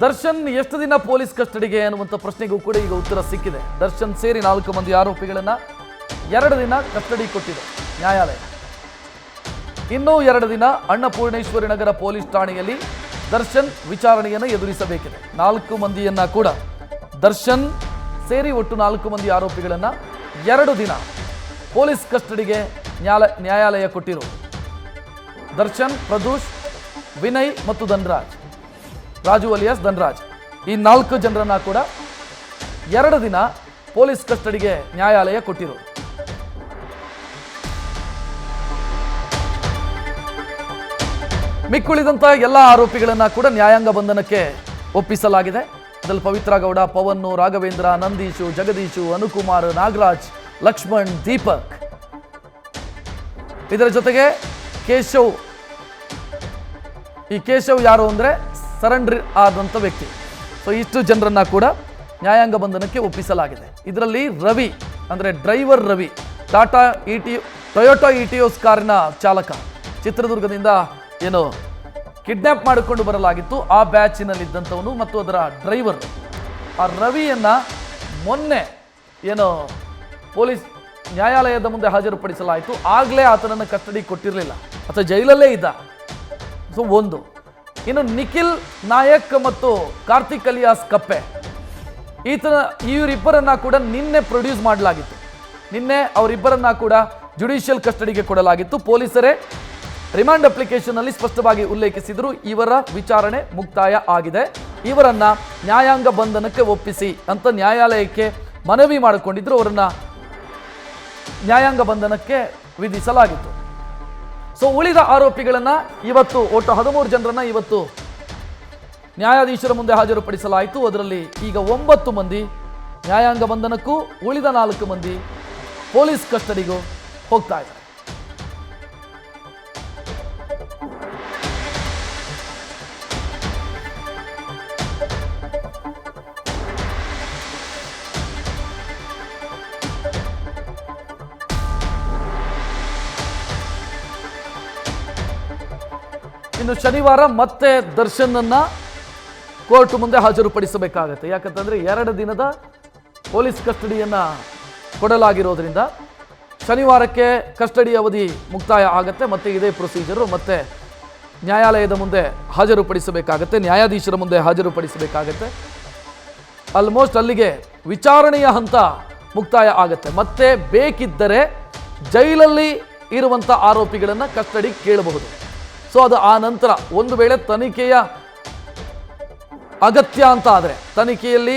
ದರ್ಶನ್ ಎಷ್ಟು ದಿನ ಪೊಲೀಸ್ ಕಸ್ಟಡಿಗೆ ಅನ್ನುವಂಥ ಪ್ರಶ್ನೆಗೂ ಕೂಡ ಈಗ ಉತ್ತರ ಸಿಕ್ಕಿದೆ. ದರ್ಶನ್ ಸೇರಿ 4 ಮಂದಿ ಆರೋಪಿಗಳನ್ನ 2 ದಿನ ಕಸ್ಟಡಿ ಕೊಟ್ಟಿದೆ ನ್ಯಾಯಾಲಯ. ಇನ್ನೂ 2 ದಿನ ಅನ್ನಪೂರ್ಣೇಶ್ವರಿ ನಗರ ಪೊಲೀಸ್ ಠಾಣೆಯಲ್ಲಿ ದರ್ಶನ್ ವಿಚಾರಣೆಯನ್ನು ಎದುರಿಸಬೇಕಿದೆ. 4 ಮಂದಿಯನ್ನ ಕೂಡ ದರ್ಶನ್ ಸೇರಿ ಒಟ್ಟು 4 ಮಂದಿ ಆರೋಪಿಗಳನ್ನ 2 ದಿನ ಪೊಲೀಸ್ ಕಸ್ಟಡಿಗೆ ನ್ಯಾಯಾಲಯ ಕೊಟ್ಟಿರು. ದರ್ಶನ್, ಪ್ರದೂಷ್, ವಿನಯ್ ಮತ್ತು ಧನ್ರಾಜ್, ರಾಜು ಅಲಿಯಾಸ್ ಧನ್ರಾಜ್, ಈ 4 ಜನರನ್ನ ಕೂಡ 2 ದಿನ ಪೊಲೀಸ್ ಕಸ್ಟಡಿಗೆ ನ್ಯಾಯಾಲಯ ಕೊಟ್ಟಿರು. ಮಿಕ್ಕುಳಿದಂತ ಎಲ್ಲ ಆರೋಪಿಗಳನ್ನ ಕೂಡ ನ್ಯಾಯಾಂಗ ಬಂಧನಕ್ಕೆ ಒಪ್ಪಿಸಲಾಗಿದೆ. ಇದರಲ್ಲಿ ಪವಿತ್ರ ಗೌಡ, ಪವನ್, ರಾಘವೇಂದ್ರ, ನಂದೀಶು, ಜಗದೀಶು, ಅನುಕುಮಾರ್, ನಾಗರಾಜ್, ಲಕ್ಷ್ಮಣ್, ದೀಪಕ್, ಇದರ ಜೊತೆಗೆ ಕೇಶವ್. ಈ ಕೇಶವ್ ಯಾರು ಅಂದರೆ ಸರೆಂಡರ್ ಆದಂಥ ವ್ಯಕ್ತಿ. ಸೊ ಇಷ್ಟು ಜನರನ್ನ ಕೂಡ ನ್ಯಾಯಾಂಗ ಬಂಧನಕ್ಕೆ ಒಪ್ಪಿಸಲಾಗಿದೆ. ಇದರಲ್ಲಿ ರವಿ ಅಂದರೆ ಡ್ರೈವರ್ ರವಿ, ಟೊಯೋಟಾ ಇಟಿಯೋಸ್ ಕಾರಿನ ಚಾಲಕ, ಚಿತ್ರದುರ್ಗದಿಂದ ಏನು ಕಿಡ್ನ್ಯಾಪ್ ಮಾಡಿಕೊಂಡು ಬರಲಾಗಿತ್ತು ಆ ಬ್ಯಾಚಿನಲ್ಲಿದ್ದಂಥವನು ಮತ್ತು ಅದರ ಡ್ರೈವರ್. ಆ ರವಿಯನ್ನ ಮೊನ್ನೆ ಏನು ಪೊಲೀಸ್ ನ್ಯಾಯಾಲಯದ ಮುಂದೆ ಹಾಜರುಪಡಿಸಲಾಯಿತು. ಆಗಲೇ ಆತನನ್ನು ಕಸ್ಟಡಿ ಕೊಟ್ಟಿರಲಿಲ್ಲ, ಆತ ಜೈಲಲ್ಲೇ ಇದ್ದ. ಸೊ ಒಂದು. ಇನ್ನು ನಿಖಿಲ್ ನಾಯಕ್ ಮತ್ತು ಕಾರ್ತಿಕ್ ಅಲಿಯಾಸ್ ಕಪ್ಪೆ, ಇವರಿಬ್ಬರನ್ನ ಕೂಡ ನಿನ್ನೆ ಪ್ರೊಡ್ಯೂಸ್ ಮಾಡಲಾಗಿತ್ತು. ನಿನ್ನೆ ಅವರಿಬ್ಬರನ್ನ ಕೂಡ ಜುಡಿಷಿಯಲ್ ಕಸ್ಟಡಿಗೆ ಕೊಡಲಾಗಿತ್ತು. ಪೊಲೀಸರೇ ರಿಮಾಂಡ್ ಅಪ್ಲಿಕೇಶನ್ ಅಲ್ಲಿ ಸ್ಪಷ್ಟವಾಗಿ ಉಲ್ಲೇಖಿಸಿದ್ರು, ಇವರ ವಿಚಾರಣೆ ಮುಕ್ತಾಯ ಆಗಿದೆ, ಇವರನ್ನ ನ್ಯಾಯಾಂಗ ಬಂಧನಕ್ಕೆ ಒಪ್ಪಿಸಿ ಅಂತ ನ್ಯಾಯಾಲಯಕ್ಕೆ ಮನವಿ ಮಾಡಿಕೊಂಡಿದ್ರು. ಅವರನ್ನ ನ್ಯಾಯಾಂಗ ಬಂಧನಕ್ಕೆ ವಿಧಿಸಲಾಗಿತ್ತು. ಸೊ ಉಳಿದ ಆರೋಪಿಗಳನ್ನ ಇವತ್ತು ಒಟ್ಟು 13 ಜನರನ್ನ ಇವತ್ತು ನ್ಯಾಯಾಧೀಶರ ಮುಂದೆ ಹಾಜರುಪಡಿಸಲಾಯಿತು. ಅದರಲ್ಲಿ ಈಗ 9 ಮಂದಿ ನ್ಯಾಯಾಂಗ ಬಂಧನಕ್ಕೂ, ಉಳಿದ 4 ಮಂದಿ ಪೊಲೀಸ್ ಕಸ್ಟಡಿಗೂ ಹೋಗ್ತಾ ಇದ್ದಾರೆ. ಇನ್ನು ಶನಿವಾರ ಮತ್ತೆ ದರ್ಶನ್ನನ್ನ ಕೋರ್ಟ್ ಮುಂದೆ ಹಾಜರುಪಡಿಸಬೇಕಾಗತ್ತೆ. ಯಾಕಂತಂದ್ರೆ 2 ದಿನದ ಪೊಲೀಸ್ ಕಸ್ಟಡಿಯನ್ನ ಕೊಡಲಾಗಿರೋದ್ರಿಂದ ಶನಿವಾರಕ್ಕೆ ಕಸ್ಟಡಿ ಅವಧಿ ಮುಕ್ತಾಯ ಆಗತ್ತೆ. ಮತ್ತೆ ಇದೇ ಪ್ರೊಸೀಜರು ಮತ್ತೆ ನ್ಯಾಯಾಲಯದ ಮುಂದೆ ಹಾಜರುಪಡಿಸಬೇಕಾಗತ್ತೆ, ನ್ಯಾಯಾಧೀಶರ ಮುಂದೆ ಹಾಜರುಪಡಿಸಬೇಕಾಗತ್ತೆ. ಆಲ್ಮೋಸ್ಟ್ ಅಲ್ಲಿಗೆ ವಿಚಾರಣೆಯ ಹಂತ ಮುಕ್ತಾಯ ಆಗತ್ತೆ. ಮತ್ತೆ ಬೇಕಿದ್ದರೆ ಜೈಲಲ್ಲಿ ಇರುವಂಥ ಆರೋಪಿಗಳನ್ನು ಕಸ್ಟಡಿ ಕೇಳಬಹುದು. ಸೊ ಅದು ಆ ನಂತರ ಒಂದು ವೇಳೆ ತನಿಖೆಯ ಅಗತ್ಯ ಅಂತ ಆದರೆ, ತನಿಖೆಯಲ್ಲಿ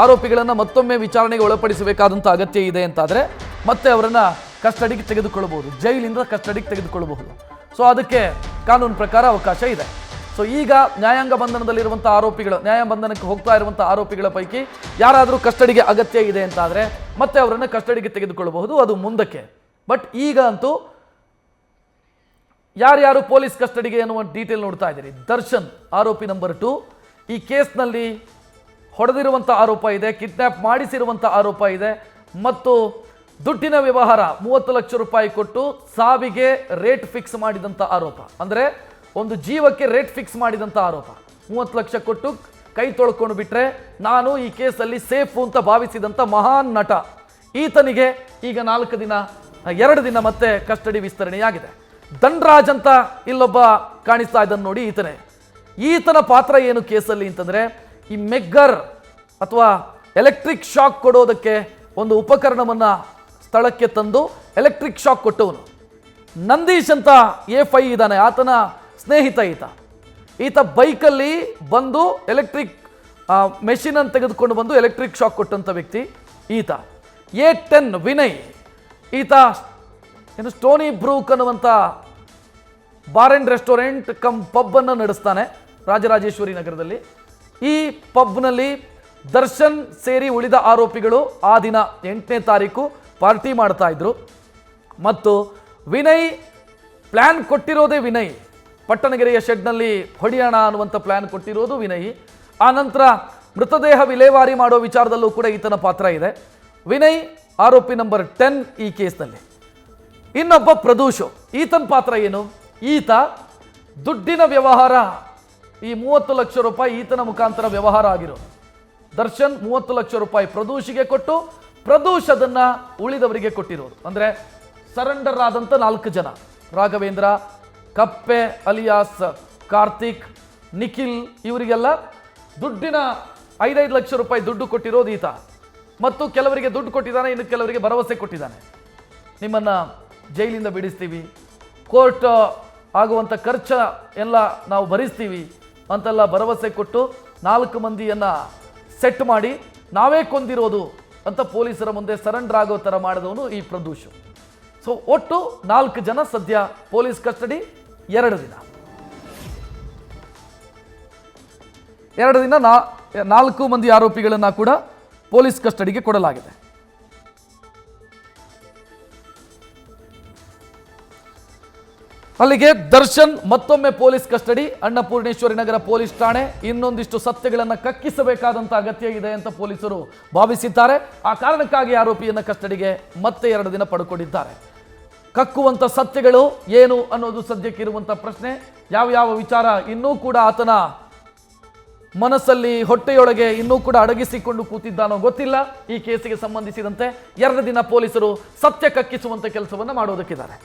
ಆರೋಪಿಗಳನ್ನು ಮತ್ತೊಮ್ಮೆ ವಿಚಾರಣೆಗೆ ಒಳಪಡಿಸಬೇಕಾದಂಥ ಅಗತ್ಯ ಇದೆ ಅಂತಾದರೆ ಮತ್ತೆ ಅವರನ್ನು ಕಸ್ಟಡಿಗೆ ತೆಗೆದುಕೊಳ್ಳಬಹುದು, ಜೈಲಿಂದ ಕಸ್ಟಡಿಗೆ ತೆಗೆದುಕೊಳ್ಳಬಹುದು. ಸೊ ಅದಕ್ಕೆ ಕಾನೂನು ಪ್ರಕಾರ ಅವಕಾಶ ಇದೆ. ಸೊ ಈಗ ನ್ಯಾಯಾಂಗ ಬಂಧನದಲ್ಲಿರುವಂಥ ಆರೋಪಿಗಳು, ನ್ಯಾಯಾಂಗ ಬಂಧನಕ್ಕೆ ಹೋಗ್ತಾ ಇರುವಂಥ ಆರೋಪಿಗಳ ಪೈಕಿ ಯಾರಾದರೂ ಕಸ್ಟಡಿಗೆ ಅಗತ್ಯ ಇದೆ ಅಂತಾದರೆ ಮತ್ತೆ ಅವರನ್ನು ಕಸ್ಟಡಿಗೆ ತೆಗೆದುಕೊಳ್ಳಬಹುದು, ಅದು ಮುಂದಕ್ಕೆ. ಬಟ್ ಈಗ ಅಂತೂ ಯಾರ್ಯಾರು ಪೊಲೀಸ್ ಕಸ್ಟಡಿಗೆ ಅನ್ನುವ ಡೀಟೇಲ್ ನೋಡ್ತಾ ಇದ್ದೀರಿ. ದರ್ಶನ್ ಆರೋಪಿ ನಂಬರ್ 2. ಈ ಕೇಸ್ನಲ್ಲಿ ಹೊಡೆದಿರುವಂಥ ಆರೋಪ ಇದೆ, ಕಿಡ್ನ್ಯಾಪ್ ಮಾಡಿಸಿರುವಂಥ ಆರೋಪ ಇದೆ ಮತ್ತು ದುಡ್ಡಿನ ವ್ಯವಹಾರ 30 ಲಕ್ಷ ರೂಪಾಯಿ ಕೊಟ್ಟು ಸಾವಿಗೆ ರೇಟ್ ಫಿಕ್ಸ್ ಮಾಡಿದಂಥ ಆರೋಪ, ಅಂದರೆ ಒಂದು ಜೀವಕ್ಕೆ ರೇಟ್ ಫಿಕ್ಸ್ ಮಾಡಿದಂಥ ಆರೋಪ. 30 ಲಕ್ಷ ಕೊಟ್ಟು ಕೈ ತೊಳ್ಕೊಂಡು ಬಿಟ್ರೆ ನಾನು ಈ ಕೇಸಲ್ಲಿ ಸೇಫು ಅಂತ ಭಾವಿಸಿದಂಥ ಮಹಾನ್ ನಟ ಈತನಿಗೆ ಈಗ 2 ದಿನ ಮತ್ತೆ ಕಸ್ಟಡಿ ವಿಸ್ತರಣೆಯಾಗಿದೆ. ಧನ್ರಾಜ್ ಅಂತ ಇಲ್ಲೊಬ್ಬ ಕಾಣಿಸ್ತಾ ಇದ್ದಾನೆ ನೋಡಿ, ಈತನ ಪಾತ್ರ ಏನು ಕೇಸಲ್ಲಿ ಅಂತಂದ್ರೆ, ಈ ಮೆಗ್ಗರ್ ಅಥವಾ ಎಲೆಕ್ಟ್ರಿಕ್ ಶಾಕ್ ಕೊಡೋದಕ್ಕೆ ಒಂದು ಉಪಕರಣವನ್ನ ಸ್ಥಳಕ್ಕೆ ತಂದು ಎಲೆಕ್ಟ್ರಿಕ್ ಶಾಕ್ ಕೊಟ್ಟವನು. ನಂದೀಶ್ ಅಂತ A5 ಇದ್ದಾನೆ, ಆತನ ಸ್ನೇಹಿತ ಈತ ಬೈಕಲ್ಲಿ ಬಂದು ಎಲೆಕ್ಟ್ರಿಕ್ ಮೆಷಿನ್ ಅನ್ನು ತೆಗೆದುಕೊಂಡು ಬಂದು ಎಲೆಕ್ಟ್ರಿಕ್ ಶಾಕ್ ಕೊಟ್ಟಂತ ವ್ಯಕ್ತಿ ಈತ. A10 ವಿನಯ್, ಈತ ಏನು ಸ್ಟೋನಿ ಬ್ರೂಕ್ ಅನ್ನುವಂಥ bar and restaurant come pub ಅನ್ನು ನಡೆಸ್ತಾನೆ ರಾಜರಾಜೇಶ್ವರಿ ನಗರದಲ್ಲಿ. ಈ ಪಬ್ನಲ್ಲಿ ದರ್ಶನ್ ಸೇರಿ ಉಳಿದ ಆರೋಪಿಗಳು ಆ ದಿನ 8ನೇ ತಾರೀಕು ಪಾರ್ಟಿ ಮಾಡ್ತಾ ಇದ್ರು. ಮತ್ತು ವಿನಯ್ ಪ್ಲ್ಯಾನ್ ಕೊಟ್ಟಿರೋದೇ ವಿನಯ್, ಪಟ್ಟಣಗೆರೆಯ ಶೆಡ್ನಲ್ಲಿ ಹೊಡಿಯೋಣ ಅನ್ನುವಂಥ ಪ್ಲ್ಯಾನ್ ಕೊಟ್ಟಿರೋದು ವಿನಯ್. ಆ ನಂತರ ಮೃತದೇಹ ವಿಲೇವಾರಿ ಮಾಡೋ ವಿಚಾರದಲ್ಲೂ ಕೂಡ ಈತನ ಪಾತ್ರ ಇದೆ. ವಿನಯ್ ಆರೋಪಿ ನಂಬರ್ 10 ಈ ಕೇಸ್ನಲ್ಲಿ. ಇನ್ನೊಬ್ಬ ಪ್ರದೂಷ್, ಈತನ ಪಾತ್ರ ಏನು? ಈತ ದುಡ್ಡಿನ ವ್ಯವಹಾರ ಈ 30 ಲಕ್ಷ ರೂಪಾಯಿ ಈತನ ಮುಖಾಂತರ ವ್ಯವಹಾರ ಆಗಿರೋದು. ದರ್ಶನ್ 30 ಲಕ್ಷ ರೂಪಾಯಿ ಪ್ರದೂಷಿಗೆ ಕೊಟ್ಟು ಪ್ರದೂಷ್ ಅದನ್ನ ಉಳಿದವರಿಗೆ ಕೊಟ್ಟಿರೋದು. ಅಂದರೆ ಸರೆಂಡರ್ ಆದಂಥ 4 ಜನ, ರಾಘವೇಂದ್ರ, ಕಪ್ಪೆ ಅಲಿಯಾಸ್ ಕಾರ್ತಿಕ್, ನಿಖಿಲ್, ಇವರಿಗೆಲ್ಲ ದುಡ್ಡಿನ 5 ಲಕ್ಷ ರೂಪಾಯಿ ದುಡ್ಡು ಕೊಟ್ಟಿರೋದು ಈತ. ಮತ್ತು ಕೆಲವರಿಗೆ ದುಡ್ಡು ಕೊಟ್ಟಿದ್ದಾನೆ, ಇನ್ನು ಕೆಲವರಿಗೆ ಭರವಸೆ ಕೊಟ್ಟಿದ್ದಾನೆ. ನಿಮ್ಮನ್ನು ಜೈಲಿಂದ ಬಿಡಿಸ್ತೀವಿ, ಕೋರ್ಟ್ ಆಗುವಂಥ ಖರ್ಚ ಎಲ್ಲ ನಾವು ಭರಿಸ್ತೀವಿ ಅಂತೆಲ್ಲ ಭರವಸೆ ಕೊಟ್ಟು 4 ಮಂದಿಯನ್ನು ಸೆಟ್ ಮಾಡಿ ನಾವೇ ಕೊಂದಿರೋದು ಅಂತ ಪೊಲೀಸರ ಮುಂದೆ ಸರೆಂಡರ್ ಆಗೋ ಥರ ಮಾಡಿದವನು ಈ ಪ್ರದೂಷ್. ಸೊ ಒಟ್ಟು 4 ಜನ ಸದ್ಯ ಪೊಲೀಸ್ ಕಸ್ಟಡಿ. 2 ದಿನ 4 ಮಂದಿ ಆರೋಪಿಗಳನ್ನು ಕೂಡ ಪೊಲೀಸ್ ಕಸ್ಟಡಿಗೆ ಕೊಡಲಾಗಿದೆ. ಅಲ್ಲಿಗೆ ದರ್ಶನ್ ಮತ್ತೊಮ್ಮೆ ಪೊಲೀಸ್ ಕಸ್ಟಡಿ. ಅನ್ನಪೂರ್ಣೇಶ್ವರಿ ನಗರ ಪೊಲೀಸ್ ಠಾಣೆ ಇನ್ನೊಂದಿಷ್ಟು ಸತ್ಯಗಳನ್ನು ಕಕ್ಕಿಸಬೇಕಾದಂಥ ಅಗತ್ಯ ಇದೆ ಅಂತ ಪೊಲೀಸರು ಭಾವಿಸಿದ್ದಾರೆ. ಆ ಕಾರಣಕ್ಕಾಗಿ ಆರೋಪಿಯನ್ನು ಕಸ್ಟಡಿಗೆ ಮತ್ತೆ 2 ದಿನ ಪಡ್ಕೊಂಡಿದ್ದಾರೆ. ಕಕ್ಕುವಂಥ ಸತ್ಯಗಳು ಏನು ಅನ್ನೋದು ಸದ್ಯಕ್ಕಿರುವಂಥ ಪ್ರಶ್ನೆ. ಯಾವ ವಿಚಾರ ಇನ್ನೂ ಕೂಡ ಆತನ ಮನಸ್ಸಲ್ಲಿ ಹೊಟ್ಟೆಯೊಳಗೆ ಇನ್ನೂ ಕೂಡ ಅಡಗಿಸಿಕೊಂಡು ಕೂತಿದ್ದಾನೋ ಗೊತ್ತಿಲ್ಲ. ಈ ಕೇಸಿಗೆ ಸಂಬಂಧಿಸಿದಂತೆ 2 ದಿನ ಪೊಲೀಸರು ಸತ್ಯ ಕಕ್ಕಿಸುವಂಥ ಕೆಲಸವನ್ನು ಮಾಡೋದಕ್ಕಿದ್ದಾರೆ.